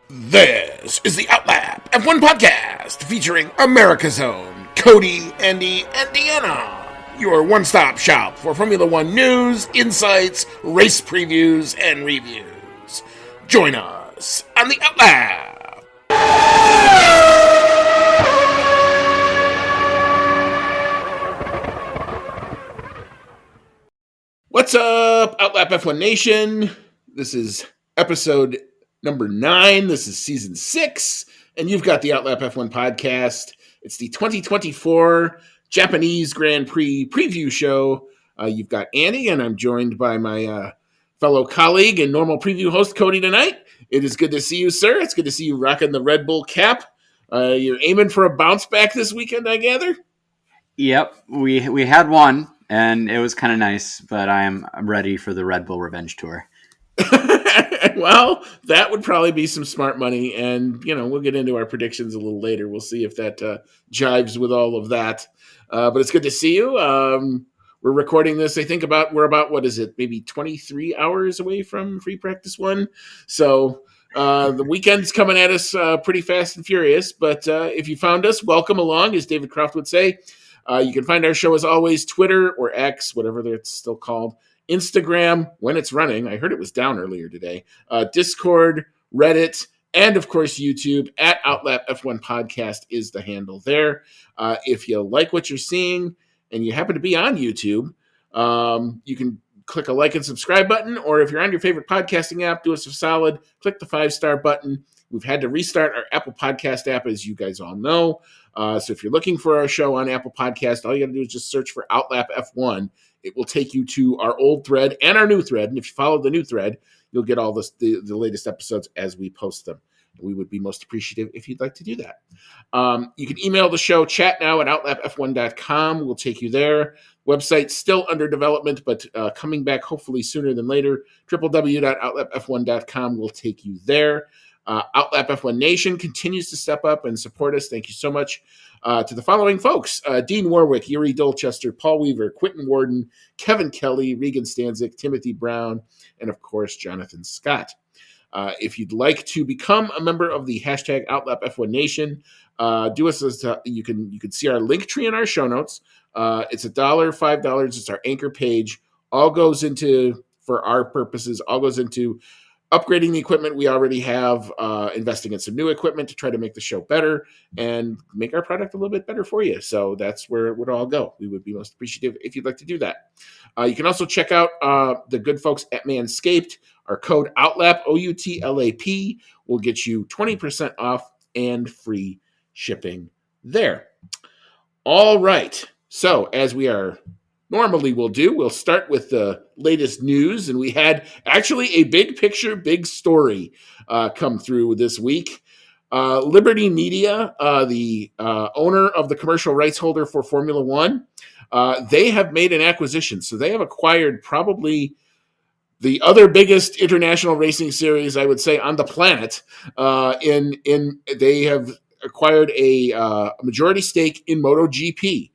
This is the Outlap F1 podcast featuring America's own Cody, Andy, and Deanna. Your one-stop shop for Formula One news, insights, race previews, and reviews. Join us on the Outlap. What's up, Outlap F1 Nation? This is episode number 9. This is season 6, and you've got the Outlap F1 podcast. It's the 2024 Japanese Grand Prix preview show. You've got Andy, and I'm joined by my fellow colleague and normal preview host, Cody, tonight. It is good to see you, sir. It's good to see you rocking the Red Bull cap. You're aiming for a bounce back this weekend, I gather? Yep, we had one, and it was kind of nice, but I'm ready for the Red Bull Revenge Tour. Well, that would probably be some smart money, and we'll get into our predictions a little later. We'll see if that jives with all of that. But it's good to see you. We're recording this. I think we're about what is it? Maybe 23 hours away from Free Practice 1. So the weekend's coming at us pretty fast and furious. But if you found us, welcome along, as David Croft would say. You can find our show as always, Twitter or X, whatever it's still called. Instagram, when it's running. I heard it was down earlier today. Discord, Reddit, and of course YouTube at Outlap F1 Podcast is the handle there. If you like what you're seeing and you happen to be on YouTube, you can click a like and subscribe button, or if you're on your favorite podcasting app, do us a solid, click the 5-star button. We've had to restart our Apple Podcast app, as you guys all know. So if you're looking for our show on Apple Podcast, all you got to do is just search for Outlap F1. It will take you to our old thread and our new thread. And if you follow the new thread, you'll get all the latest episodes as we post them. We would be most appreciative if you'd like to do that. You can email the show, chat now at outlapf1.com. We'll take you there. Website still under development, but coming back hopefully sooner than later. www.outlapf1.com will take you there. Outlap F1 Nation continues to step up and support us. Thank you so much to the following folks: Dean Warwick, Yuri Dolchester, Paul Weaver, Quentin Warden, Kevin Kelly, Regan Stanzik, Timothy Brown, and of course, Jonathan Scott. If you'd like to become a member of the hashtag Outlap F1 Nation, do us as you can see our link tree in our show notes. It's $1, $5. It's our anchor page. All goes into, for our purposes, all goes into upgrading the equipment we already have, investing in some new equipment to try to make the show better and make our product a little bit better for you. So that's where it would all go. We would be most appreciative if you'd like to do that. You can also check out the good folks at Manscaped. Our code OUTLAP, OUTLAP, will get you 20% off and free shipping there. All right. So as we are normally we'll start with the latest news, and we had actually a big picture, big story come through this week. Liberty Media, the owner of the commercial rights holder for Formula One, they have made an acquisition. So they have acquired probably the other biggest international racing series, I would say, on the planet. They have acquired a majority stake in MotoGP.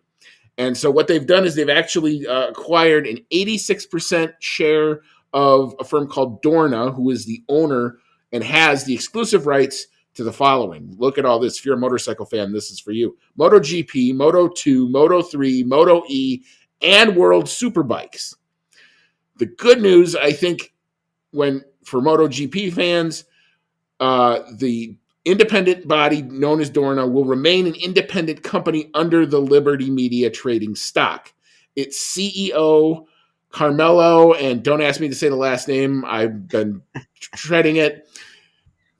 And so what they've done is they've actually acquired an 86% share of a firm called Dorna, who is the owner and has the exclusive rights to the following. Look at all this. If you're a motorcycle fan, this is for you. MotoGP, Moto2, Moto3, Moto E, and World Superbikes. The good news, I think, for MotoGP fans, the independent body known as Dorna will remain an independent company under the Liberty Media trading stock. Its CEO, Carmelo, and don't ask me to say the last name, I've been treading it.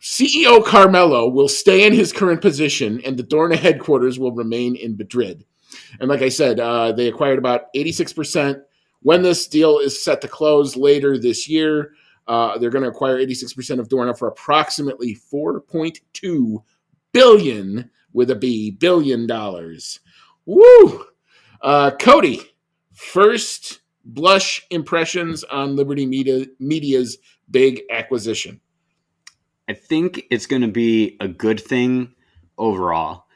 CEO Carmelo will stay in his current position, and the Dorna headquarters will remain in Madrid. And like I said, they acquired about 86%. When this deal is set to close later this year, they're going to acquire 86% of Dorna for approximately $4.2 billion with a B, $billion. Woo! Cody, first blush impressions on Liberty Media's big acquisition. I think it's going to be a good thing overall.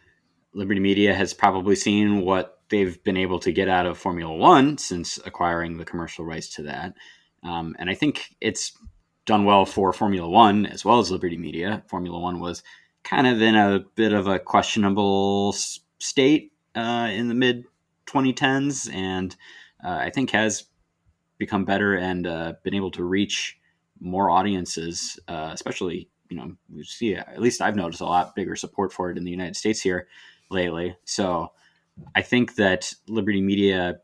Liberty Media has probably seen what they've been able to get out of Formula One since acquiring the commercial rights to that. And I think it's done well for Formula One as well as Liberty Media. Formula One was kind of in a bit of a questionable state in the mid 2010s, and I think has become better and been able to reach more audiences, especially, we see, at least I've noticed a lot bigger support for it in the United States here lately. So I think that Liberty Media,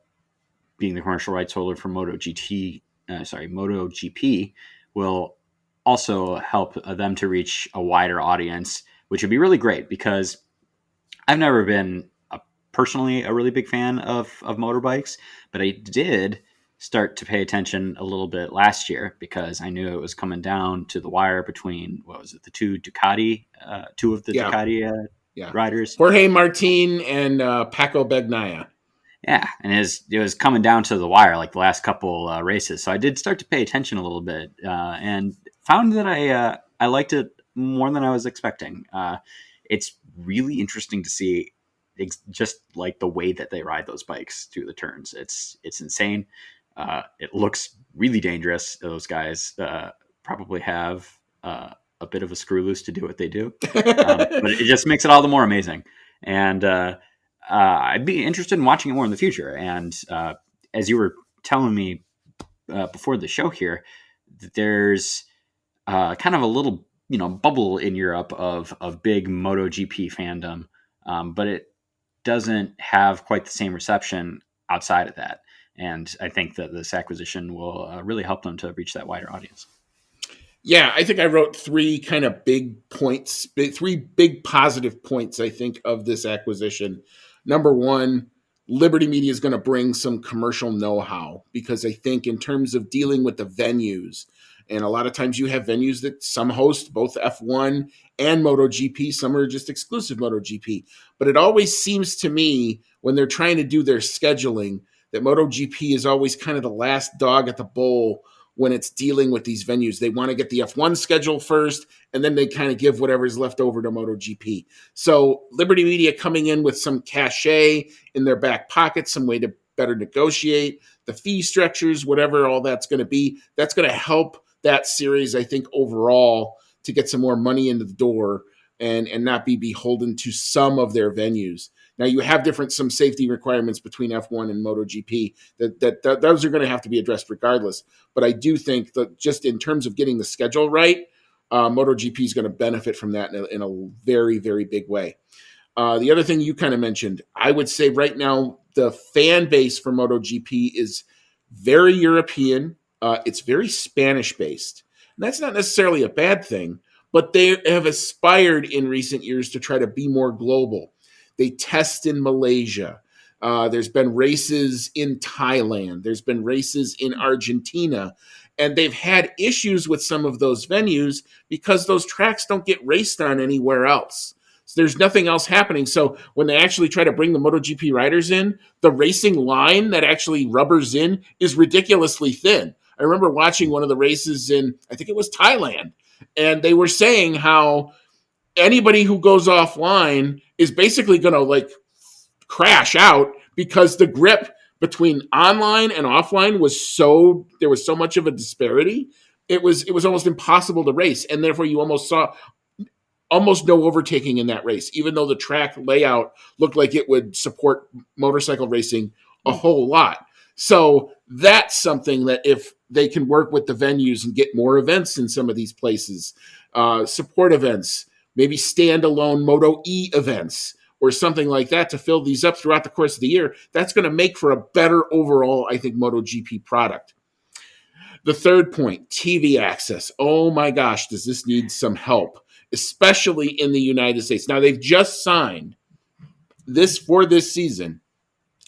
being the commercial rights holder for MotoGP, will also help them to reach a wider audience, which would be really great because I've never been personally a really big fan of motorbikes, but I did start to pay attention a little bit last year because I knew it was coming down to the wire between, the two of the Ducati riders, Jorge Martin and Paco Bagnaia. Yeah, and it was coming down to the wire like the last couple races. So I did start to pay attention a little bit and found that I liked it more than I was expecting. It's really interesting to see just like the way that they ride those bikes through the turns. It's insane. It looks really dangerous. Those guys probably have a bit of a screw loose to do what they do, but it just makes it all the more amazing. And I'd be interested in watching it more in the future. And as you were telling me before the show here, that there's kind of a little bubble in Europe of big MotoGP fandom, but it doesn't have quite the same reception outside of that. And I think that this acquisition will really help them to reach that wider audience. Yeah, I think I wrote three kind of big points, three big positive points, I think, of this acquisition. Number one, Liberty Media is going to bring some commercial know-how because I think in terms of dealing with the venues, and a lot of times you have venues that some host both F1 and MotoGP, some are just exclusive MotoGP. But it always seems to me when they're trying to do their scheduling that MotoGP is always kind of the last dog at the bowl when it's dealing with these venues. They want to get the F1 schedule first, and then they kind of give whatever's left over to MotoGP. So Liberty Media coming in with some cachet in their back pocket, some way to better negotiate the fee structures, whatever all that's going to be, that's going to help that series, I think, overall to get some more money into the door and not be beholden to some of their venues. Now you have some safety requirements between F1 and MotoGP that those are going to have to be addressed regardless. But I do think that just in terms of getting the schedule right, MotoGP is going to benefit from that in a very, very big way. The other thing you kind of mentioned, I would say right now the fan base for MotoGP is very European. It's very Spanish based. And that's not necessarily a bad thing, but they have aspired in recent years to try to be more global. They test in Malaysia. There's been races in Thailand. There's been races in Argentina. And they've had issues with some of those venues because those tracks don't get raced on anywhere else. So there's nothing else happening. So when they actually try to bring the MotoGP riders in, the racing line that actually rubbers in is ridiculously thin. I remember watching one of the races in, I think it was Thailand, and they were saying how anybody who goes offline is basically going to crash out because the grip between online and offline there was so much of a disparity. It was almost impossible to race. And therefore you almost saw almost no overtaking in that race, even though the track layout looked like it would support motorcycle racing a whole lot. So that's something that if they can work with the venues and get more events in some of these places, support events, maybe standalone Moto E events or something like that to fill these up throughout the course of the year, that's going to make for a better overall, I think, MotoGP product. The third point, TV access. Oh my gosh, does this need some help, especially in the United States? Now, they've just signed for this season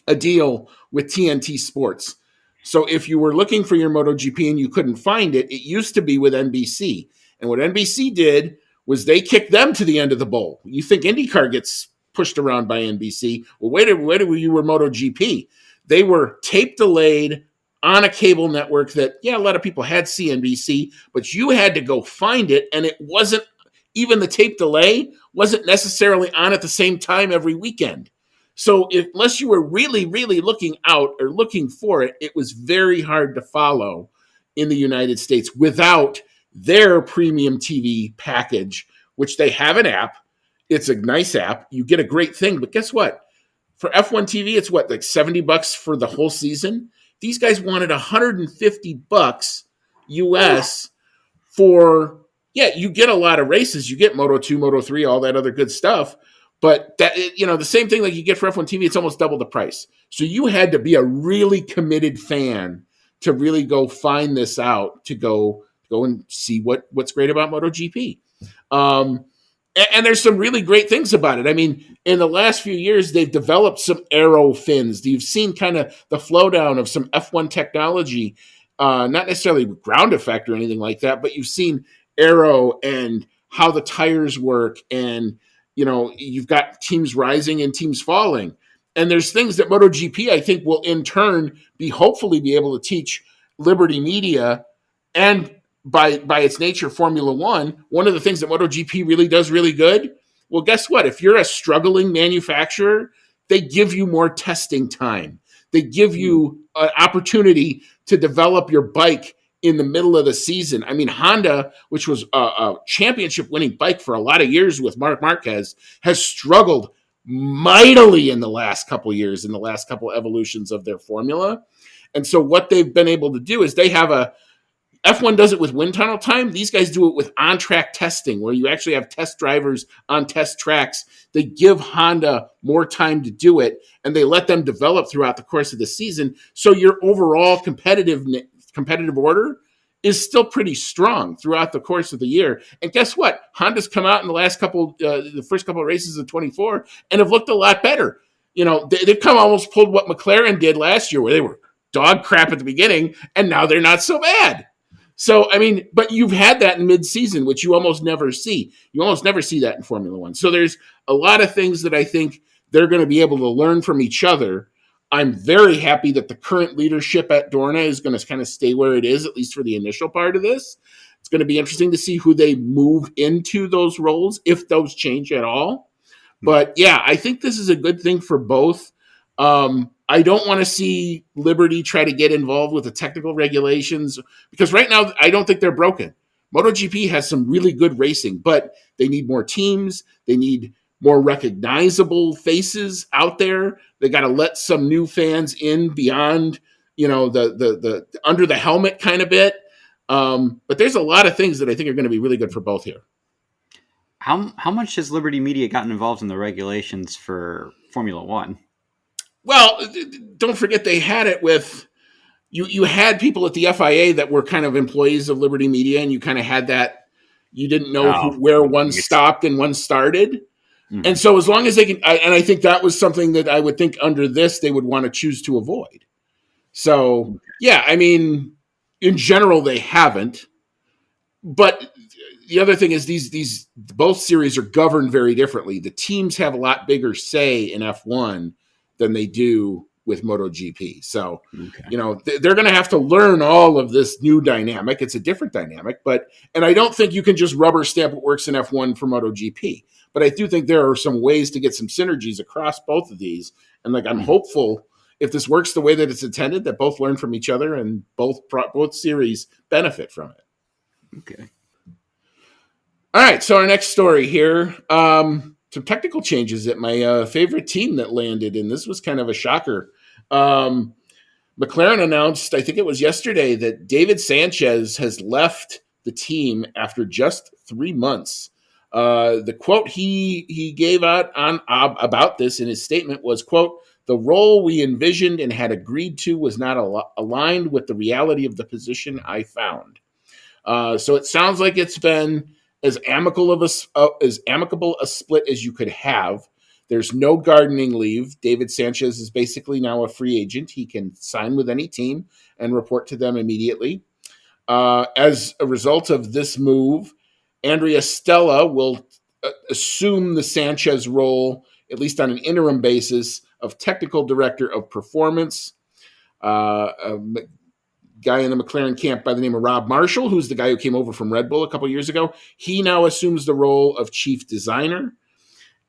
a deal with TNT Sports. So if you were looking for your MotoGP and you couldn't find it, it used to be with NBC. And what NBC did was they kicked them to the end of the bowl. You think IndyCar gets pushed around by NBC. Well, wait you were MotoGP. They were tape delayed on a cable network that, a lot of people had CNBC, but you had to go find it, and it wasn't, even the tape delay wasn't necessarily on at the same time every weekend. So unless you were really, really looking out or looking for it, it was very hard to follow in the United States without their premium TV package, which they have an app. It's a nice app. You get a great thing, but guess what? For F1 TV, it's what, like $70 for the whole season? These guys wanted $150 US for, yeah, you get a lot of races. You get Moto 2, Moto 3, all that other good stuff. But that, the same thing like you get for F1 TV, it's almost double the price. So you had to be a really committed fan to really go find this out, to go and see what's great about MotoGP. And there's some really great things about it. I mean, in the last few years, they've developed some aero fins. You've seen kind of the flow down of some F1 technology, not necessarily ground effect or anything like that, but you've seen aero and how the tires work. And, you've got teams rising and teams falling. And there's things that MotoGP, I think, will in turn hopefully be able to teach Liberty Media and by its nature, Formula One. One of the things that MotoGP really does really good, well, guess what? If you're a struggling manufacturer, they give you more testing time. They give you an opportunity to develop your bike in the middle of the season. I mean, Honda, which was a championship-winning bike for a lot of years with Marc Marquez, has struggled mightily in the last couple years, in the last couple evolutions of their formula. And so what they've been able to do is they have F1 does it with wind tunnel time. These guys do it with on-track testing, where you actually have test drivers on test tracks. They give Honda more time to do it, and they let them develop throughout the course of the season. So your overall competitive order is still pretty strong throughout the course of the year. And guess what? Honda's come out in the first couple of races of 24 and have looked a lot better. They've almost pulled what McLaren did last year, where they were dog crap at the beginning, and now they're not so bad. So, I mean, but you've had that in mid-season, which you almost never see. You almost never see that in Formula One. So there's a lot of things that I think they're going to be able to learn from each other. I'm very happy that the current leadership at Dorna is going to kind of stay where it is, at least for the initial part of this. It's going to be interesting to see who they move into those roles, if those change at all. But yeah, I think this is a good thing for both. I don't want to see Liberty try to get involved with the technical regulations, because right now I don't think they're broken. MotoGP has some really good racing, but they need more teams. They need more recognizable faces out there. They got to let some new fans in beyond, the under the helmet kind of bit. But there's a lot of things that I think are going to be really good for both here. How much has Liberty Media gotten involved in the regulations for Formula One? Well, don't forget they had it with you had people at the FIA that were kind of employees of Liberty Media, and you kind of had that. You didn't know where one stopped and one started. Mm-hmm. And so as long as they can, and I think that was something that I would think under this they would want to choose to avoid. So, yeah, I mean, in general, they haven't. But the other thing is these both series are governed very differently. The teams have a lot bigger say in F1 than they do with MotoGP. So, they're going to have to learn all of this new dynamic. It's a different dynamic, and I don't think you can just rubber stamp what works in F1 for MotoGP. But I do think there are some ways to get some synergies across both of these. And I'm hopeful, if this works the way that it's intended, that both learn from each other and both series benefit from it. Okay. All right. So our next story here, some technical changes at my favorite team that landed, and this was kind of a shocker. McLaren announced, I think it was yesterday, that David Sanchez has left the team after just 3 months. The quote he gave out about this in his statement was, quote, "The role we envisioned and had agreed to was not aligned with the reality of the position I found." So it sounds like it's been as amicable a split as you could have. There's no gardening leave. David Sanchez is basically now a free agent. He can sign with any team and report to them immediately. As a result of this move, Andrea Stella will assume the Sanchez role, at least on an interim basis, of technical director of performance. A guy in the McLaren camp by the name of Rob Marshall, who's the guy who came over from Red Bull a couple years ago. He now assumes the role of chief designer.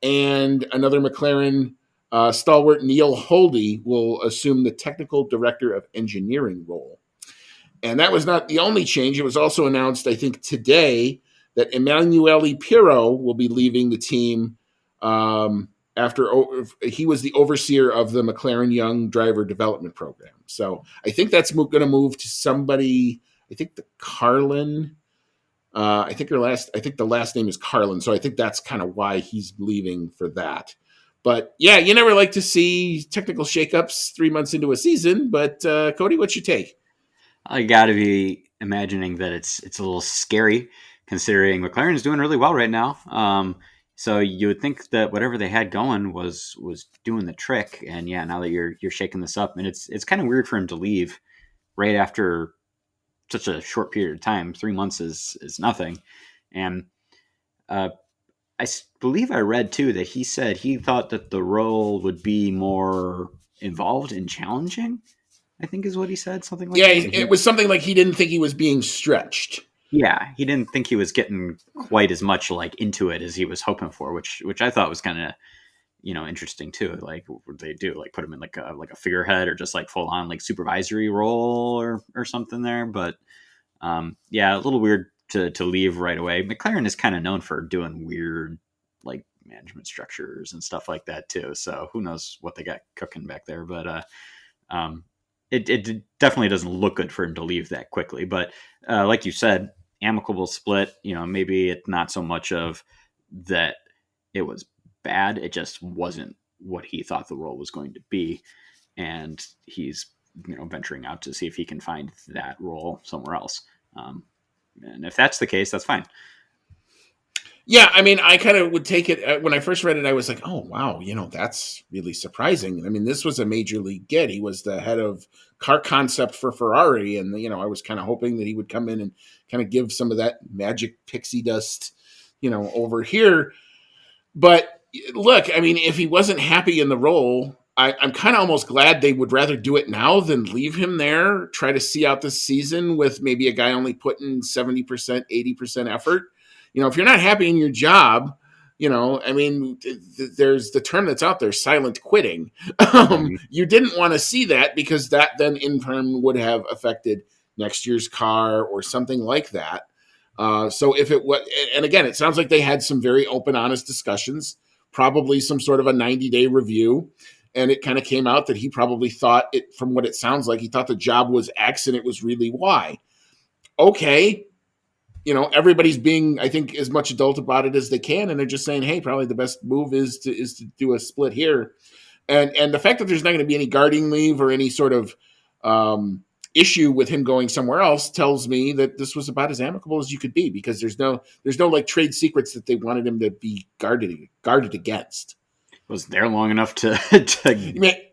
And another McLaren stalwart, Neil Holdy, will assume the technical director of engineering role. And that was not the only change. It was also announced, I think, today that Emanuele Pirro will be leaving the team after he was the overseer of the McLaren Young Driver Development Program. So I think that's going to move to somebody. I think the Carlin. I think the last name is Carlin. So I think that's kind of why he's leaving for that. But yeah, you never like to see technical shakeups 3 months into a season. But Cody, what's your take? I got to be imagining that it's a little scary, considering McLaren is doing really well right now. So you would think that whatever they had going was doing the trick, and yeah, now that you're shaking this up, and it's kind of weird for him to leave right after such a short period of time. 3 months is nothing, and I believe I read too that he said he thought that the role would be more involved and challenging. I think is what he said, something like that. It was something like he didn't think he was being stretched. Yeah, he didn't think he was getting quite as much like into it as he was hoping for, which I thought was kind of interesting too. Like, what would they do? Like, put him in like a figurehead or just like full on like supervisory role or something there. But yeah, a little weird to leave right away. McLaren is kind of known for doing weird like management structures and stuff like that too. So who knows what they got cooking back there? But it definitely doesn't look good for him to leave that quickly. But like you said, amicable split. Maybe it's not so much of that it was bad. It just wasn't what he thought the role was going to be, and he's venturing out to see if he can find that role somewhere else. And if that's the case, that's fine. Yeah, I mean, I kind of would take it when I first read it. I was like, "Oh, wow, that's really surprising." I mean, this was a major league get. He was the head of car concept for Ferrari, and I was kind of hoping that he would come in and kind of give some of that magic pixie dust, over here. But look, I mean, if he wasn't happy in the role, I'm kind of almost glad they would rather do it now than leave him there. Try to see out this season with maybe a guy only putting 70%, 80% effort. If you're not happy in your job, I mean, there's the term that's out there, silent quitting. You didn't want to see that because that then in turn would have affected next year's car or something like that. So if it was, and again, it sounds like they had some very open, honest discussions, probably some sort of a 90-day review. And it kind of came out that he probably thought it, from what it sounds like, he thought the job was X and it was really Y. Okay. Everybody's being, I think, as much adult about it as they can, and they're just saying, "Hey, probably the best move is to do a split here." And the fact that there's not going to be any guarding leave or any sort of issue with him going somewhere else tells me that this was about as amicable as you could be, because there's no like trade secrets that they wanted him to be guarded against. Was there long enough to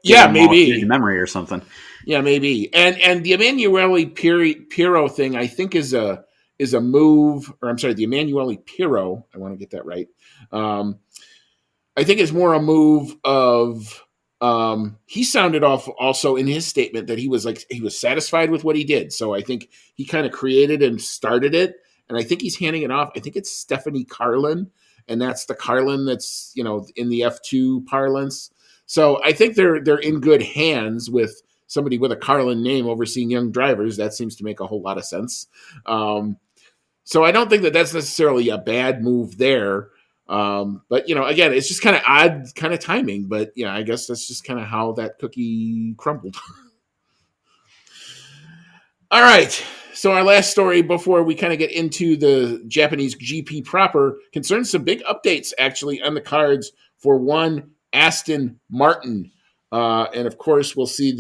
yeah, maybe memory or something. Yeah, maybe. And the Emanuele Pirro thing, I think, is a move, or I'm sorry, the Emanuele Pirro, I want to get that right. I think it's more a move of, he sounded off also in his statement that he was satisfied with what he did. So I think he kind of created and started it. And I think he's handing it off. I think it's Stephanie Carlin, and that's the Carlin that's, in the F2 parlance. So I think they're in good hands with somebody with a Carlin name overseeing young drivers. That seems to make a whole lot of sense. So I don't think that that's necessarily a bad move there. But, again, it's just kind of odd kind of timing. But, I guess that's just kind of how that cookie crumbled. All right. So our last story before we kind of get into the Japanese GP proper concerns some big updates, actually, on the cards for one Aston Martin. And, of course, we'll see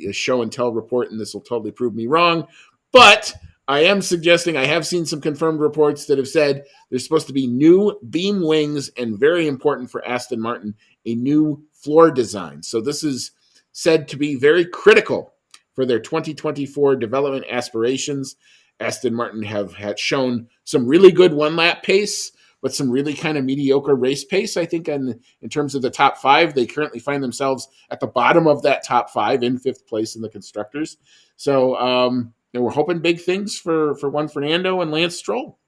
the show and tell report, and this will totally prove me wrong. But I am suggesting, I have seen some confirmed reports that have said there's supposed to be new beam wings, and very important for Aston Martin, a new floor design. So this is said to be very critical for their 2024 development aspirations. Aston Martin had shown some really good one-lap pace, but some really kind of mediocre race pace, I think, in terms of the top five. They currently find themselves at the bottom of that top five, in fifth place in the constructors. So we're hoping big things for Juan Fernando and Lance Stroll.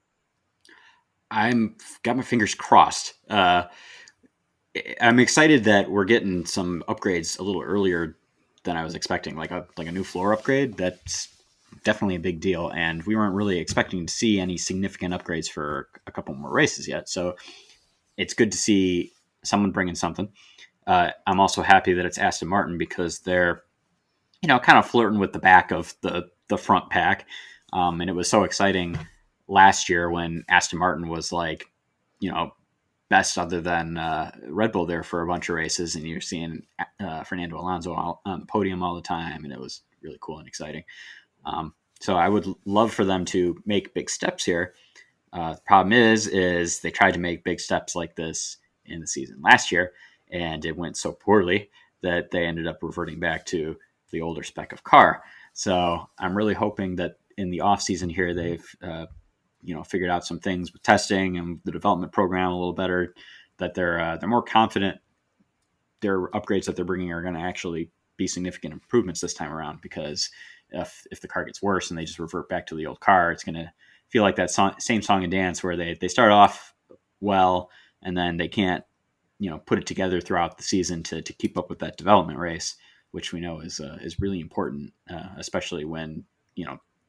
I'm got my fingers crossed. I'm excited that we're getting some upgrades a little earlier than I was expecting, like a new floor upgrade. That's definitely a big deal. And we weren't really expecting to see any significant upgrades for a couple more races yet. So it's good to see someone bringing something. I'm also happy that it's Aston Martin because they're, kind of flirting with the back of the front pack. And it was so exciting last year when Aston Martin was like, best other than Red Bull there for a bunch of races, and you're seeing Fernando Alonso on the podium all the time, and it was really cool and exciting. So I would love for them to make big steps here. The problem is they tried to make big steps like this in the season last year, and it went so poorly that they ended up reverting back to the older spec of car. So I'm really hoping that in the off season here they've figured out some things with testing and the development program a little better, that they're more confident their upgrades that they're bringing are going to actually be significant improvements this time around. Because if the car gets worse and they just revert back to the old car, it's going to feel like that same song and dance where they start off well and then they can't put it together throughout the season to keep up with that development race, which we know is really important, especially when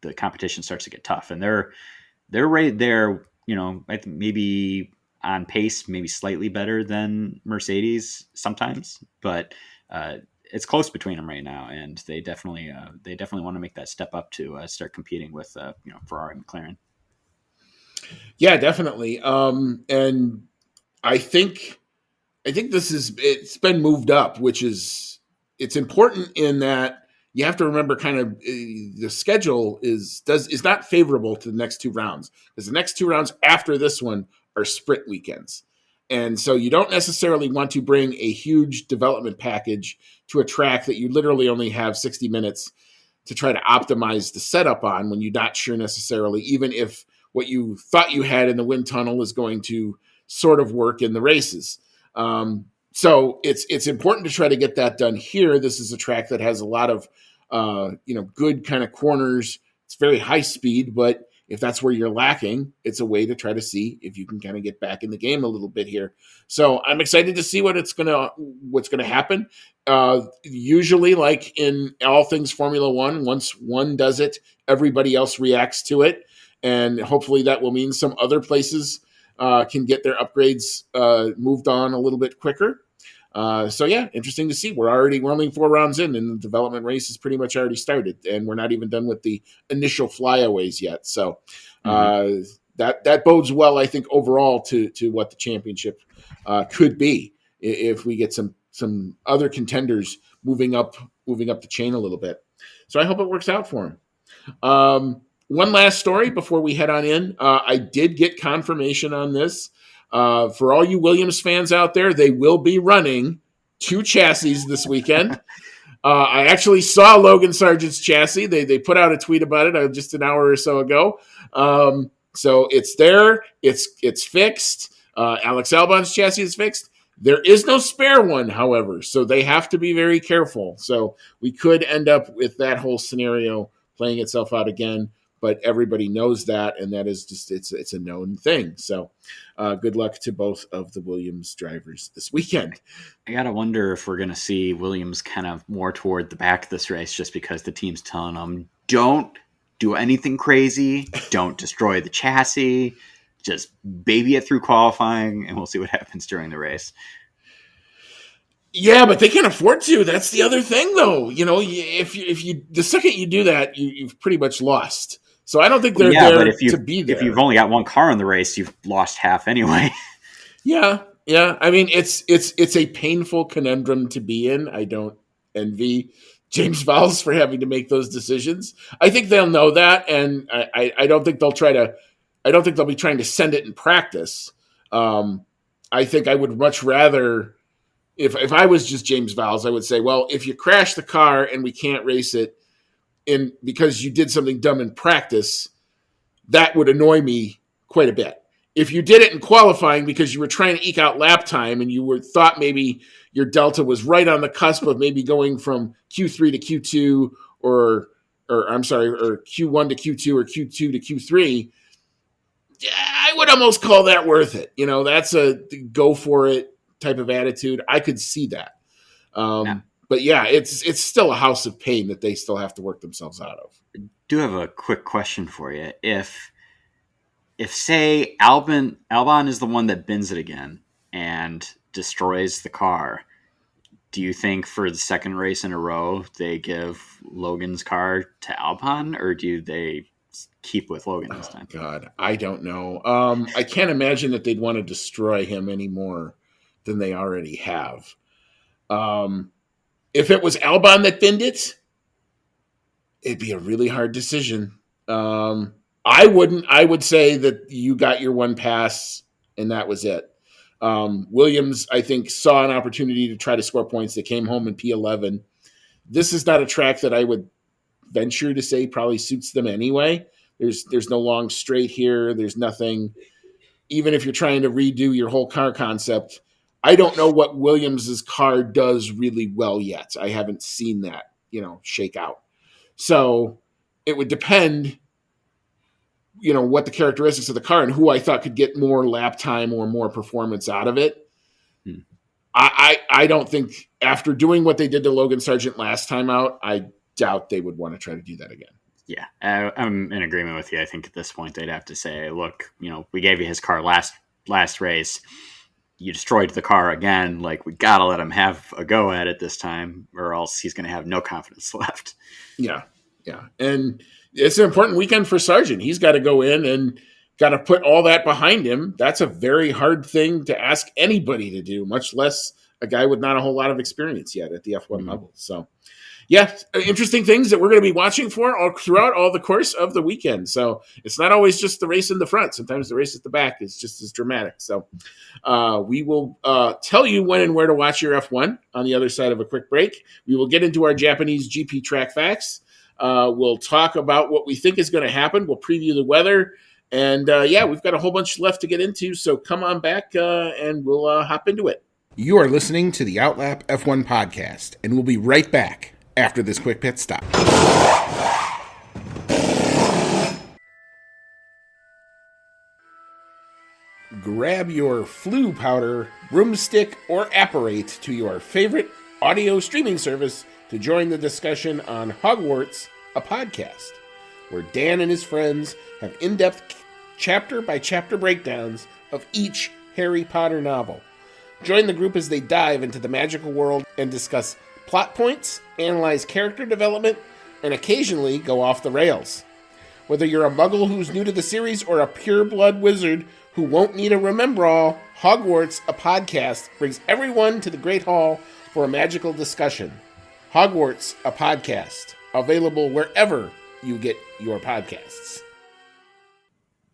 the competition starts to get tough. And they're right there, I think maybe on pace, maybe slightly better than Mercedes sometimes, but it's close between them right now, and they definitely want to make that step up to start competing with Ferrari and McLaren. Yeah, definitely. And I think it's been moved up, which is, it's important in that you have to remember kind of the schedule is not favorable to the next two rounds, because the next two rounds after this one are sprint weekends. And so you don't necessarily want to bring a huge development package to a track that you literally only have 60 minutes to try to optimize the setup on, when you're not sure necessarily, even if what you thought you had in the wind tunnel is going to sort of work in the races. So it's important to try to get that done here. This is a track that has a lot of good kind of corners. It's very high speed, but if that's where you're lacking, it's a way to try to see if you can kind of get back in the game a little bit here. So I'm excited to see what's gonna happen. Usually, like in all things Formula One, once one does it, everybody else reacts to it, and hopefully that will mean some other places can get their upgrades moved on a little bit quicker. So yeah, interesting to see. We're only 4 rounds in, and the development race is pretty much already started, and we're not even done with the initial flyaways yet. So that bodes well, I think, overall to what the championship could be if we get some other contenders moving up the chain a little bit. So I hope it works out for them. One last story before we head on in. I did get confirmation on this. For all you Williams fans out there, they will be running 2 chassis this weekend. I actually saw Logan Sargent's chassis. They put out a tweet about it just an hour or so ago. So it's there. It's fixed. Alex Albon's chassis is fixed. There is no spare one, however, so they have to be very careful. So we could end up with that whole scenario playing itself out again. But everybody knows that, and that is just it's a known thing. So good luck to both of the Williams drivers this weekend. I gotta wonder if we're gonna see Williams kind of more toward the back of this race, just because the team's telling them, don't do anything crazy, don't destroy the chassis, just baby it through qualifying, and we'll see what happens during the race. Yeah, but they can't afford to. That's the other thing, though. If you the second you do that, you've pretty much lost. So I don't think they're there to be there. If you've only got one car in the race, you've lost half anyway. Yeah. I mean, it's a painful conundrum to be in. I don't envy James Vowles for having to make those decisions. I think they'll know that, and I don't think they'll try to. I don't think they'll be trying to send it in practice. I think I would much rather, if I was just James Vowles, I would say, well, if you crash the car and we can't race it because you did something dumb in practice, that would annoy me quite a bit. If you did it in qualifying because you were trying to eke out lap time and you thought maybe your delta was right on the cusp of maybe going from Q3 to Q2 or Q1 to Q2 or Q2 to Q3, I would almost call that worth it. That's a go for it type of attitude. I could see that. But yeah, it's still a house of pain that they still have to work themselves out of. Do have a quick question for you. If say Albon is the one that bins it again and destroys the car, do you think for the second race in a row they give Logan's car to Albon, or do they keep with Logan this time? God, I don't know. I can't imagine that they'd want to destroy him any more than they already have. If it was Albon that binned it, it'd be a really hard decision. I wouldn't. I would say that you got your one pass and that was it. Williams, I think, saw an opportunity to try to score points. They came home in P11. This is not a track that I would venture to say probably suits them anyway. There's no long straight here. There's nothing. Even if you're trying to redo your whole car concept, I don't know what Williams's car does really well yet. I haven't seen that, shake out. So it would depend, what the characteristics of the car and who I thought could get more lap time or more performance out of it. I don't think after doing what they did to Logan Sargent last time out, I doubt they would want to try to do that again. Yeah, I'm in agreement with you. I think at this point they'd have to say, look, we gave you his car last race. You destroyed the car again. Like, we got to let him have a go at it this time, or else he's going to have no confidence left. Yeah. And it's an important weekend for Sargent. He's got to go in and got to put all that behind him. That's a very hard thing to ask anybody to do, much less a guy with not a whole lot of experience yet at the F1 level. So, yeah, interesting things that we're going to be watching for all throughout all the course of the weekend. So it's not always just the race in the front. Sometimes the race at the back is just as dramatic. So we will tell you when and where to watch your F1 on the other side of a quick break. We will get into our Japanese GP track facts. We'll talk about what we think is going to happen. We'll preview the weather. And we've got a whole bunch left to get into. So come on back and we'll hop into it. You are listening to the Outlap F1 podcast, and we'll be right back after this quick pit stop. Grab your Flu powder, broomstick, or apparate to your favorite audio streaming service to join the discussion on Hogwarts, a podcast, where Dan and his friends have in-depth chapter-by-chapter breakdowns of each Harry Potter novel. Join the group as they dive into the magical world and discuss plot points, analyze character development, and occasionally go off the rails. Whether you're a muggle who's new to the series or a pure-blood wizard who won't need a remember-all, Hogwarts, a podcast, brings everyone to the Great Hall for a magical discussion. Hogwarts, a podcast, available wherever you get your podcasts.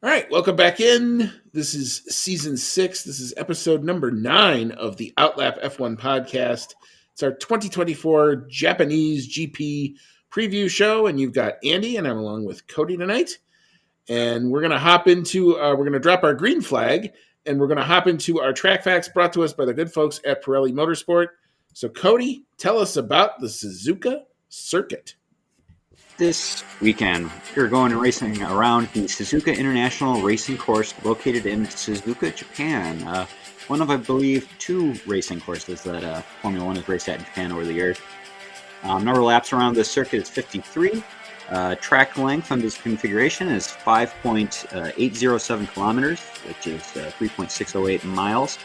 All right, welcome back in. This is Season 6. This is episode number 9 of the Outlap F1 podcast. It's our 2024 Japanese GP preview show, and you've got Andy, and I'm along with Cody tonight. And we're going to hop into, we're going to drop our green flag, and we're going to hop into our track facts brought to us by the good folks at Pirelli Motorsport. So, Cody, tell us about the Suzuka Circuit. This weekend, we're going and racing around the Suzuka International Racing Course located in Suzuka, Japan. One of, I believe, 2 racing courses that Formula One has raced at in Japan over the years. Number of laps around this circuit is 53. Track length on this configuration is 5.807 kilometers, which is 3.608 miles,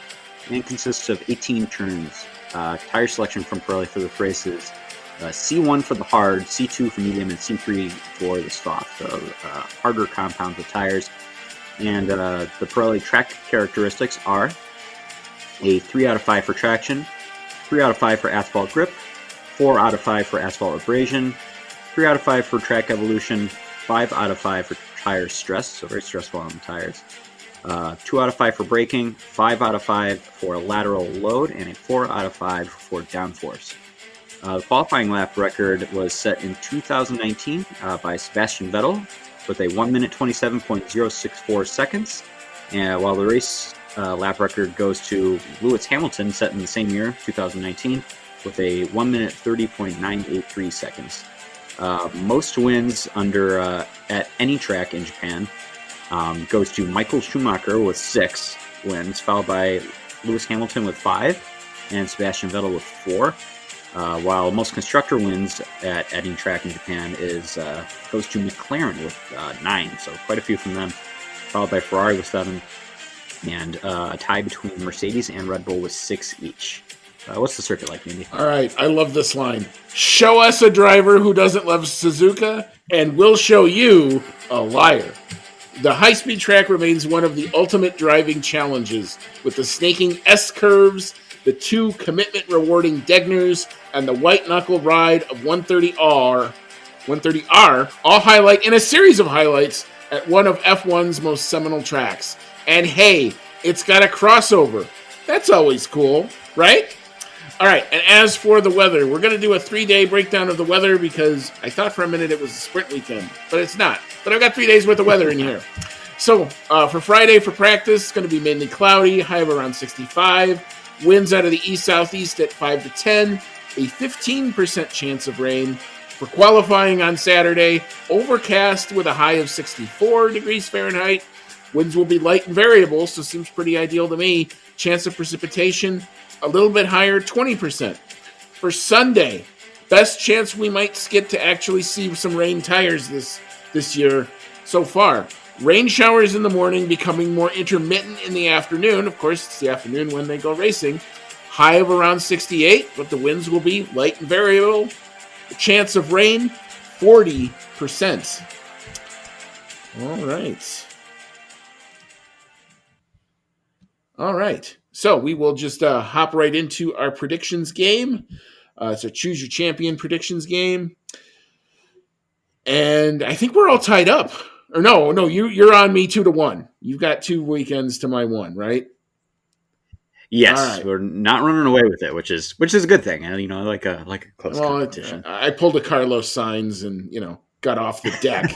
and consists of 18 turns. Tire selection from Pirelli for this race is C1 for the hard, C2 for medium, and C3 for the soft. So harder compounds of tires. And the Pirelli track characteristics are a 3 out of 5 for traction, 3 out of 5 for asphalt grip, 4 out of 5 for asphalt abrasion, 3 out of 5 for track evolution, 5 out of 5 for tire stress, so very stressful on the tires, 2 out of 5 for braking, 5 out of 5 for lateral load, and a 4 out of 5 for downforce. The qualifying lap record was set in 2019 by Sebastian Vettel with a 1 minute 27.064 seconds, and while the race lap record goes to Lewis Hamilton, set in the same year, 2019, with a 1 minute 30.983 seconds. Most wins under at any track in Japan goes to Michael Schumacher with 6 wins, followed by Lewis Hamilton with 5 and Sebastian Vettel with 4. While most constructor wins at Edding Track in Japan goes to McLaren with 9, so quite a few from them, followed by Ferrari with 7, and a tie between Mercedes and Red Bull with 6 each. What's the circuit like, Andy? All right, I love this line. Show us a driver who doesn't love Suzuka, and we'll show you a liar. The high-speed track remains one of the ultimate driving challenges, with the snaking S-curves, the 2 commitment-rewarding Degners, and the white-knuckle ride of 130R, all highlight in a series of highlights at one of F1's most seminal tracks. And hey, it's got a crossover. That's always cool, right? All right, and as for the weather, we're going to do a 3-day breakdown of the weather because I thought for a minute it was a sprint weekend, but it's not. But I've got 3 days worth of weather in here. So for Friday for practice, it's going to be mainly cloudy, high of around 65. Winds out of the east-southeast at 5 to 10. A 15% chance of rain. For qualifying on Saturday, overcast with a high of 64 degrees Fahrenheit. Winds will be light and variable, so seems pretty ideal to me. Chance of precipitation, a little bit higher, 20%. For Sunday, best chance we might get to actually see some rain tires this year so far. Rain showers in the morning, becoming more intermittent in the afternoon. Of course, it's the afternoon when they go racing. High of around 68, but the winds will be light and variable. The chance of rain, 40%. All right. All right. So we will just hop right into our predictions game. It's a Choose Your Champion predictions game. And I think we're all tied up. Or no, you're on me 2-1. You've got 2 weekends to my 1, right? Yes, right. We're not running away with it, which is a good thing. And like a close competition. I pulled a Carlos Sainz and got off the deck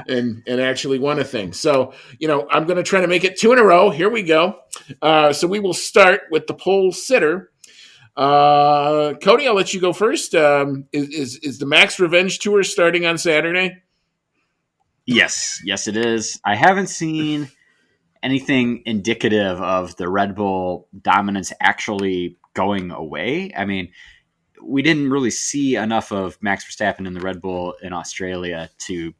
and actually won a thing. So I'm going to try to make it 2 in a row. Here we go. So we will start with the pole sitter. Cody, I'll let you go first. Is the Max Revenge Tour starting on Saturday? Yes, it is. I haven't seen anything indicative of the Red Bull dominance actually going away. I mean, we didn't really see enough of Max Verstappen in the Red Bull in Australia to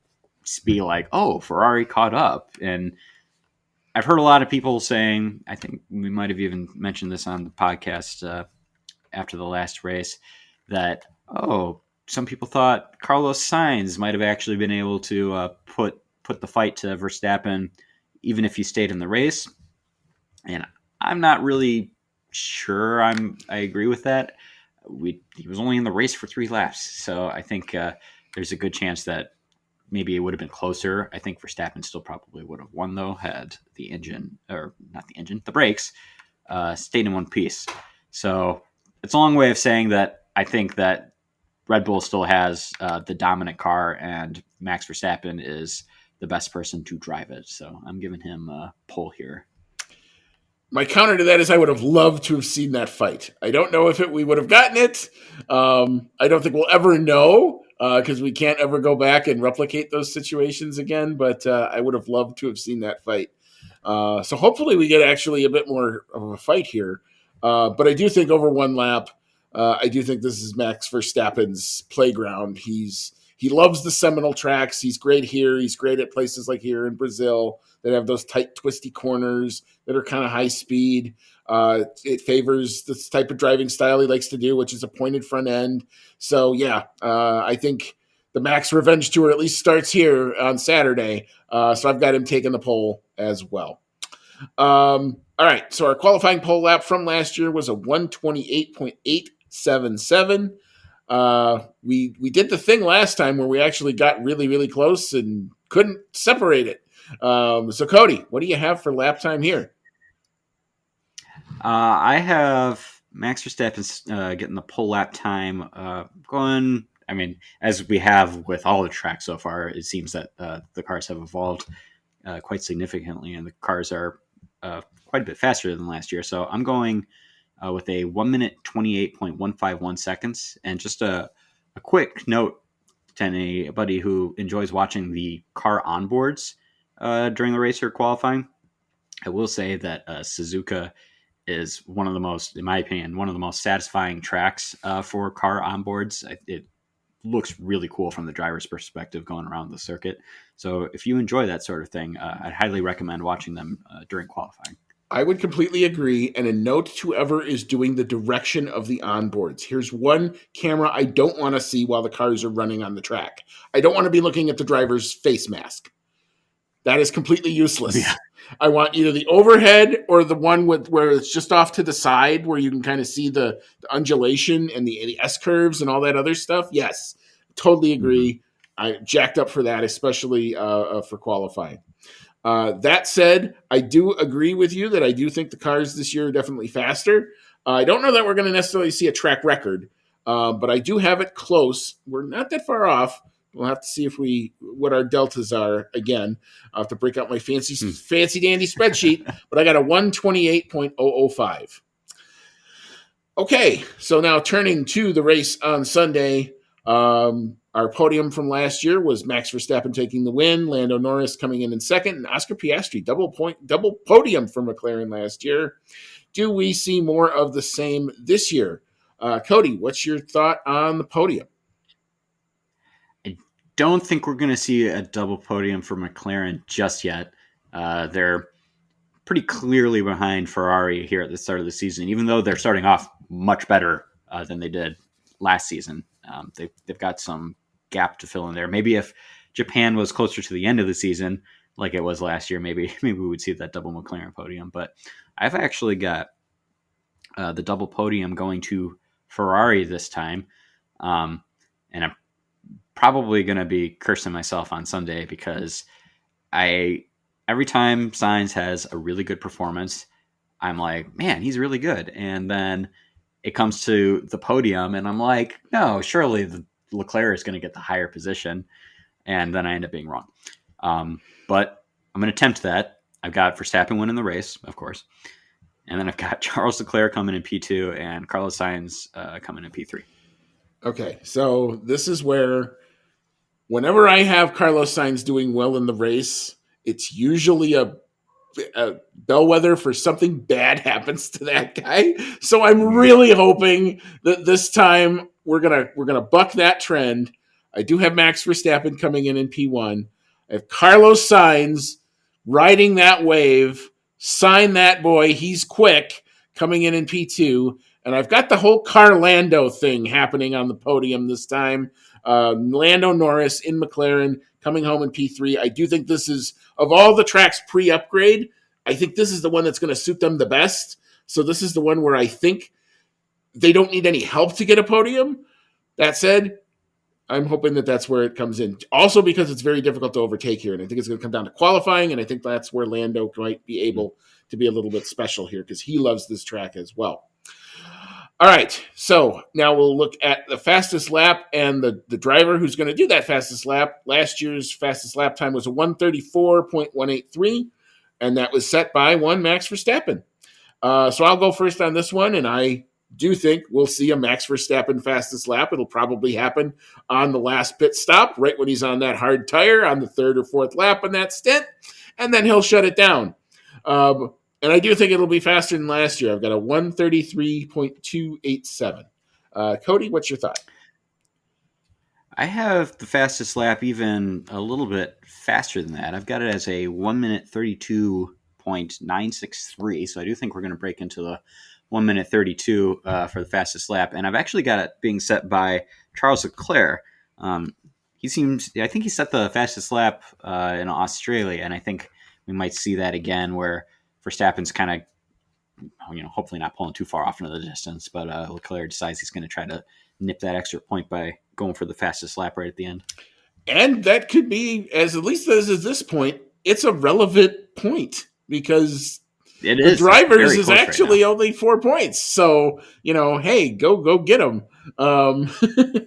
be like, oh, Ferrari caught up. And I've heard a lot of people saying, I think we might have even mentioned this on the podcast after the last race, that, some people thought Carlos Sainz might have actually been able to put the fight to Verstappen even if he stayed in the race. And I'm not really sure I agree with that. He was only in the race for 3 laps. So I think there's a good chance that maybe it would have been closer. I think Verstappen still probably would have won, though, had the brakes stayed in one piece. So it's a long way of saying that I think that Red Bull still has the dominant car and Max Verstappen is the best person to drive it. So I'm giving him a pole here. My counter to that is I would have loved to have seen that fight. I don't know if we would have gotten it. I don't think we'll ever know because we can't ever go back and replicate those situations again. But I would have loved to have seen that fight. So hopefully we get actually a bit more of a fight here. But I do think over 1 lap, I do think this is Max Verstappen's playground. He loves the seminal tracks. He's great here. He's great at places like here in Brazil that have those tight, twisty corners that are kind of high speed. It favors this type of driving style he likes to do, which is a pointed front end. So, yeah, I think the Max Revenge Tour at least starts here on Saturday. So I've got him taking the pole as well. All right, so our qualifying pole lap from last year was a 128.877. We did the thing last time where we actually got really, really close and couldn't separate it. So Cody, what do you have for lap time here? I have Max Verstappen getting the pole lap time going. I mean, as we have with all the tracks so far, it seems that the cars have evolved quite significantly, and the cars are quite a bit faster than last year. So I'm going with a 1 minute 28.151 seconds. And just a quick note to anybody who enjoys watching the car onboards during the race or qualifying, I will say that Suzuka is one of the most, in my opinion, one of the most satisfying tracks for car onboards. It looks really cool from the driver's perspective going around the circuit. So if you enjoy that sort of thing, I'd highly recommend watching them during qualifying. I would completely agree. And a note to whoever is doing the direction of the onboards. Here's one camera I don't want to see while the cars are running on the track. I don't want to be looking at the driver's face mask. That is completely useless. Yeah. I want either the overhead or the one with where it's just off to the side where you can kind of see the undulation and the S curves and all that other stuff. Yes, totally agree. I jacked up for that, especially for qualifying. That said, I do agree with you that I do think the cars this year are definitely faster. I don't know that we're going to necessarily see a track record, but I do have it close. We're not that far off. We'll have to see what our deltas are again. I'll have to break out my fancy dandy spreadsheet, but I got a 128.005. Okay, so now turning to the race on Sunday. Our podium from last year was Max Verstappen taking the win, Lando Norris coming in second, and Oscar Piastri, double podium for McLaren last year. Do we see more of the same this year? Cody, what's your thought on the podium? I don't think we're going to see a double podium for McLaren just yet. They're pretty clearly behind Ferrari here at the start of the season, even though they're starting off much better than they did last season. They've got some gap to fill in there. Maybe if Japan was closer to the end of the season, like it was last year, maybe we would see that double McLaren podium. But I've actually got the double podium going to Ferrari this time, and I'm probably going to be cursing myself on Sunday because every time Sainz has a really good performance, I'm like, man, he's really good, and then it comes to the podium, and I'm like, no, surely Leclerc is going to get the higher position, and then I end up being wrong. But I'm going to attempt that. I've got Verstappen winning the race, of course, and then I've got Charles Leclerc coming in P2 and Carlos Sainz coming in P3. Okay, so this is where whenever I have Carlos Sainz doing well in the race, it's usually a bellwether for something bad happens to that guy. So I'm really hoping that this time we're gonna buck that trend. I do have Max Verstappen coming in P1. I have Carlos Sainz riding that wave. Sign that boy. He's quick, coming in P2. And I've got the whole Carlando thing happening on the podium this time. Lando Norris in McLaren coming home in P3. I do think this is, of all the tracks pre-upgrade, I think this is the one that's going to suit them the best. So this is the one where I think they don't need any help to get a podium. That said, I'm hoping that that's where it comes in. Also because it's very difficult to overtake here, and I think it's going to come down to qualifying, and I think that's where Lando might be able to be a little bit special here because he loves this track as well. All right, so now we'll look at the fastest lap and the driver who's going to do that fastest lap. Last year's fastest lap time was a 134.183, and that was set by one Max Verstappen. So I'll go first on this one, and I do think we'll see a Max Verstappen fastest lap. It'll probably happen on the last pit stop, right when he's on that hard tire on the third or fourth lap on that stint, and then he'll shut it down. And I do think it'll be faster than last year. I've got a 133.287. Cody, what's your thought? I have the fastest lap even a little bit faster than that. I've got it as a 1 minute 32.963. So I do think we're going to break into the 1 minute 32 for the fastest lap. And I've actually got it being set by Charles Leclerc. I think he set the fastest lap in Australia. And I think we might see that again where Verstappen's kind of, hopefully not pulling too far off into the distance, but Leclerc decides he's going to try to nip that extra point by going for the fastest lap right at the end. And that could be, at least as of this point, it's a relevant point because the drivers is actually only 4 points. So, hey, go get them.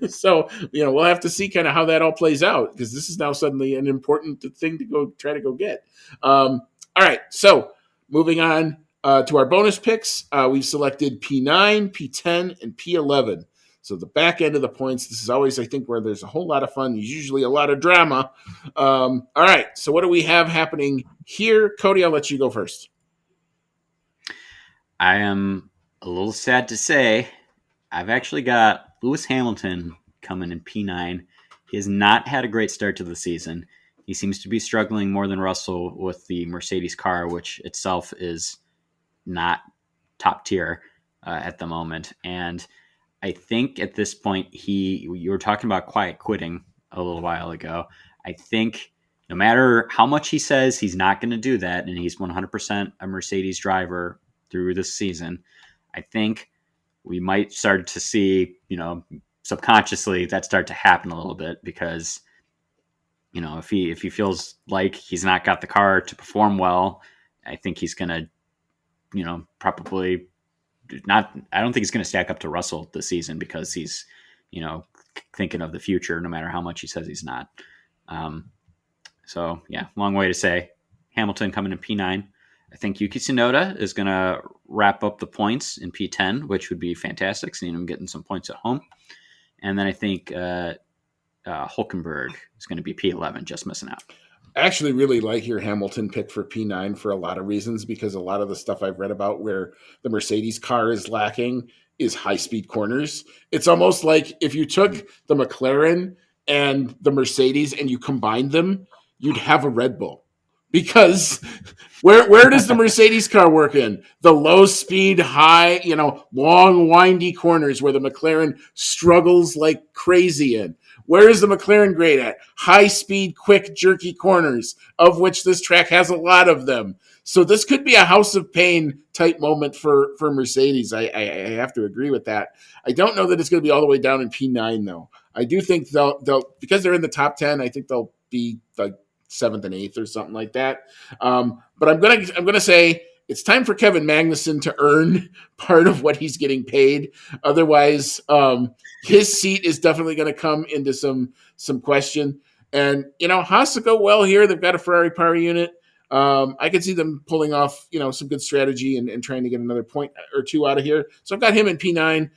So, we'll have to see kind of how that all plays out because this is now suddenly an important thing to try to go get. All right, so moving on to our bonus picks, we've selected P9, P10, and P11. So the back end of the points, this is always, I think, where there's a whole lot of fun. There's usually a lot of drama. All right, so what do we have happening here? Cody, I'll let you go first. I am a little sad to say I've actually got Lewis Hamilton coming in P9. He has not had a great start to the season. He seems to be struggling more than Russell with the Mercedes car, which itself is not top tier at the moment. And I think at this point, you were talking about quiet quitting a little while ago. I think no matter how much he says he's not going to do that, and he's 100% a Mercedes driver through this season, I think we might start to see, subconsciously that start to happen a little bit because, if he feels like he's not got the car to perform well, I think he's going to, probably not. I don't think he's going to stack up to Russell this season because he's, thinking of the future, no matter how much he says he's not. So yeah, long way to say Hamilton coming in P9. I think Yuki Tsunoda is going to wrap up the points in P10, which would be fantastic, seeing him getting some points at home. And then I think Hulkenberg is going to be P11, just missing out. I actually really like your Hamilton pick for P9 for a lot of reasons, because a lot of the stuff I've read about where the Mercedes car is lacking is high-speed corners. It's almost like if you took the McLaren and the Mercedes and you combined them, you'd have a Red Bull. Because where does the Mercedes car work in? The low speed, high, long, windy corners where the McLaren struggles like crazy in. Where is the McLaren great at? High speed, quick, jerky corners, of which this track has a lot of them. So this could be a House of Pain type moment for Mercedes. I have to agree with that. I don't know that it's going to be all the way down in P9 though. I do think they'll because they're in the top 10. I think they'll be like 7th and 8th or something like that. But I'm gonna say it's time for Kevin Magnussen to earn part of what he's getting paid. Otherwise, his seat is definitely going to come into some question. And Haas will go well here. They've got a Ferrari power unit. I could see them pulling off some good strategy and trying to get another point or two out of here. So I've got him in P9.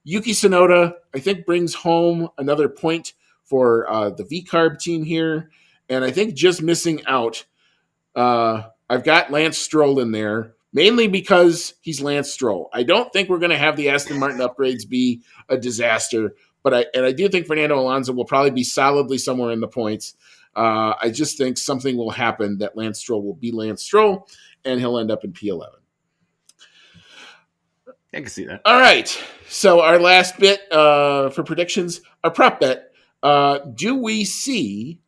Yuki Tsunoda, I think, brings home another point for the VCARB team here. And I think just missing out, I've got Lance Stroll in there, mainly because he's Lance Stroll. I don't think we're going to have the Aston Martin upgrades be a disaster, but I do think Fernando Alonso will probably be solidly somewhere in the points. I just think something will happen that Lance Stroll will be Lance Stroll, and he'll end up in P11. I can see that. All right, so our last bit for predictions, our prop bet. Do we see...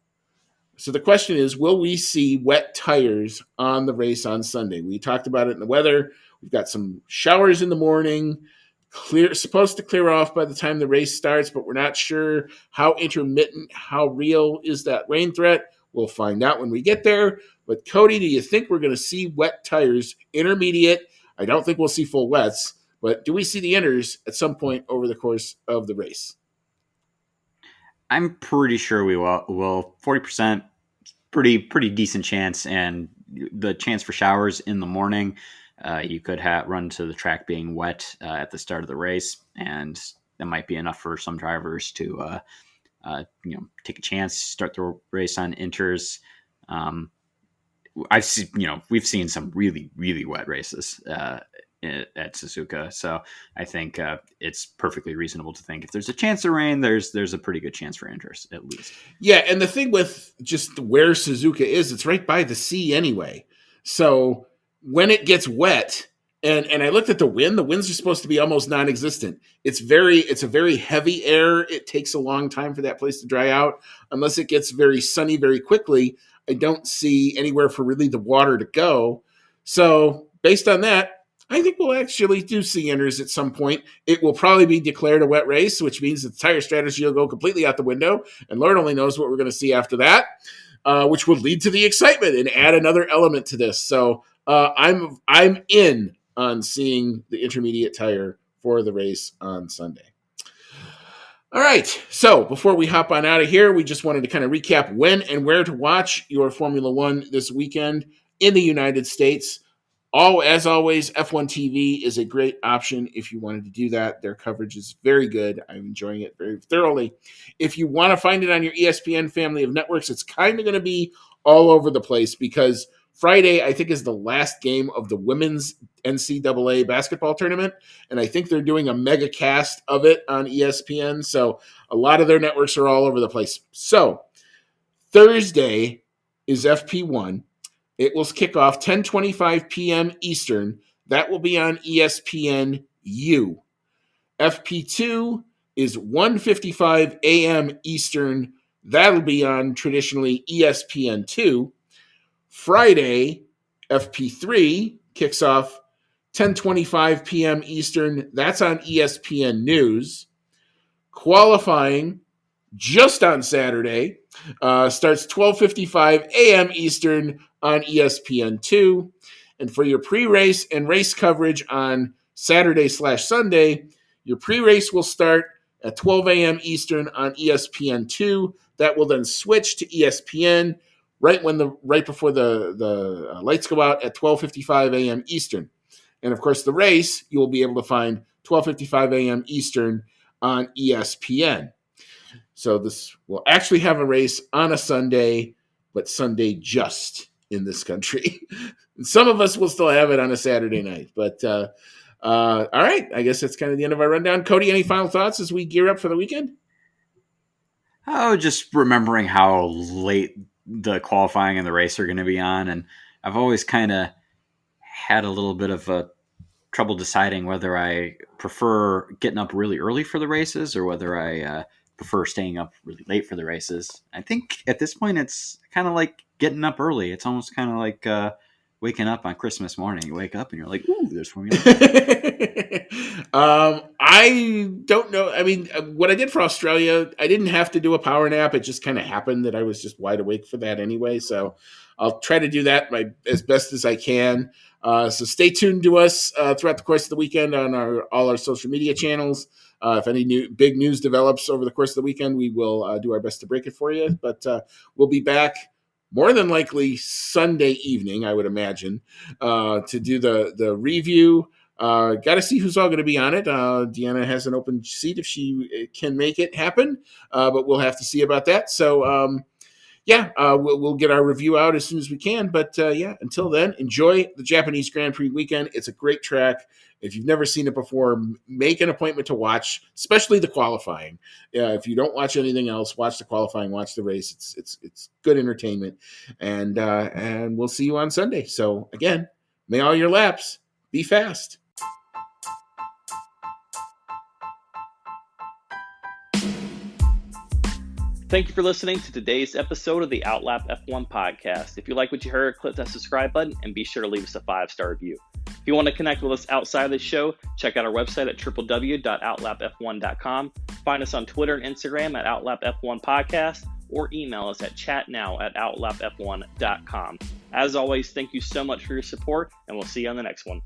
So the question is, will we see wet tires on the race on Sunday? We talked about it in the weather. We've got some showers in the morning, supposed to clear off by the time the race starts, but we're not sure how intermittent, how real is that rain threat. We'll find out when we get there. But Cody, do you think we're going to see wet tires, intermediate? I don't think we'll see full wets, but do we see the inners at some point over the course of the race? I'm pretty sure we will. 40%, pretty decent chance, and the chance for showers in the morning. You could run to the track being wet at the start of the race, and that might be enough for some drivers to take a chance, start the race on inters. We've seen some really, really wet races at Suzuka. So I think it's perfectly reasonable to think if there's a chance of rain, there's a pretty good chance for interest at least. Yeah, and the thing with just where Suzuka is, it's right by the sea anyway. So when it gets wet, and I looked at the winds are supposed to be almost non-existent. It's a very heavy air. It takes a long time for that place to dry out. Unless it gets very sunny very quickly, I don't see anywhere for really the water to go. So based on that, I think we'll actually do see inners at some point. It will probably be declared a wet race, which means the tire strategy will go completely out the window. And Lord only knows what we're going to see after that, which will lead to the excitement and add another element to this. So I'm in on seeing the intermediate tire for the race on Sunday. All right. So before we hop on out of here, we just wanted to kind of recap when and where to watch your Formula One this weekend in the United States. As always, F1 TV is a great option if you wanted to do that. Their coverage is very good. I'm enjoying it very thoroughly. If you want to find it on your ESPN family of networks, it's kind of going to be all over the place because Friday, I think, is the last game of the women's NCAA basketball tournament, and I think they're doing a mega cast of it on ESPN. So a lot of their networks are all over the place. So Thursday is FP1. It will kick off 10:25 p.m. Eastern. That will be on ESPN-U. FP2 is 1:55 a.m. Eastern. That'll be on traditionally ESPN2. Friday, FP3 kicks off 10:25 p.m. Eastern. That's on ESPN News. Qualifying just on Saturday starts 12:55 a.m. Eastern on ESPN2. And for your pre-race and race coverage on Saturday/Sunday, your pre-race will start at 12 a.m. Eastern on ESPN2. That will then switch to ESPN right before the lights go out at 12:55 a.m. Eastern. And of course, the race you will be able to find 12:55 a.m. Eastern on ESPN. So this will actually have a race on a Sunday, but Sunday just in this country. Some of us will still have it on a Saturday night. But all right, I guess that's kind of the end of our rundown. Cody, any final thoughts as we gear up for the weekend? Oh, just remembering how late the qualifying and the race are going to be on. And I've always kind of had a little bit of a trouble deciding whether I prefer getting up really early for the races or whether I prefer staying up really late for the races. I think at this point, it's kind of like getting up early. It's almost kind of like waking up on Christmas morning. You wake up and you're like, ooh, there's Formula One. I don't know. I mean, what I did for Australia, I didn't have to do a power nap. It just kind of happened that I was just wide awake for that anyway. So I'll try to do that as best as I can. So stay tuned to us throughout the course of the weekend on all our social media channels. If any big news develops over the course of the weekend, we will do our best to break it for you. But we'll be back more than likely Sunday evening, I would imagine, to do the review. Got to see who's all going to be on it. Deanna has an open seat if she can make it happen, but we'll have to see about that. So, we'll get our review out as soon as we can. But until then, enjoy the Japanese Grand Prix weekend. It's a great track. If you've never seen it before, make an appointment to watch, especially the qualifying. If you don't watch anything else, watch the qualifying, watch the race. It's good entertainment, and we'll see you on Sunday. So again, may all your laps be fast. Thank you for listening to today's episode of the Outlap F1 podcast. If you like what you heard, click that subscribe button and be sure to leave us a 5-star review. If you want to connect with us outside of the show, check out our website at www.outlapf1.com. Find us on Twitter and Instagram at OutlapF1 Podcast, or email us at chatnow@outlapf1.com. As always, thank you so much for your support, and we'll see you on the next one.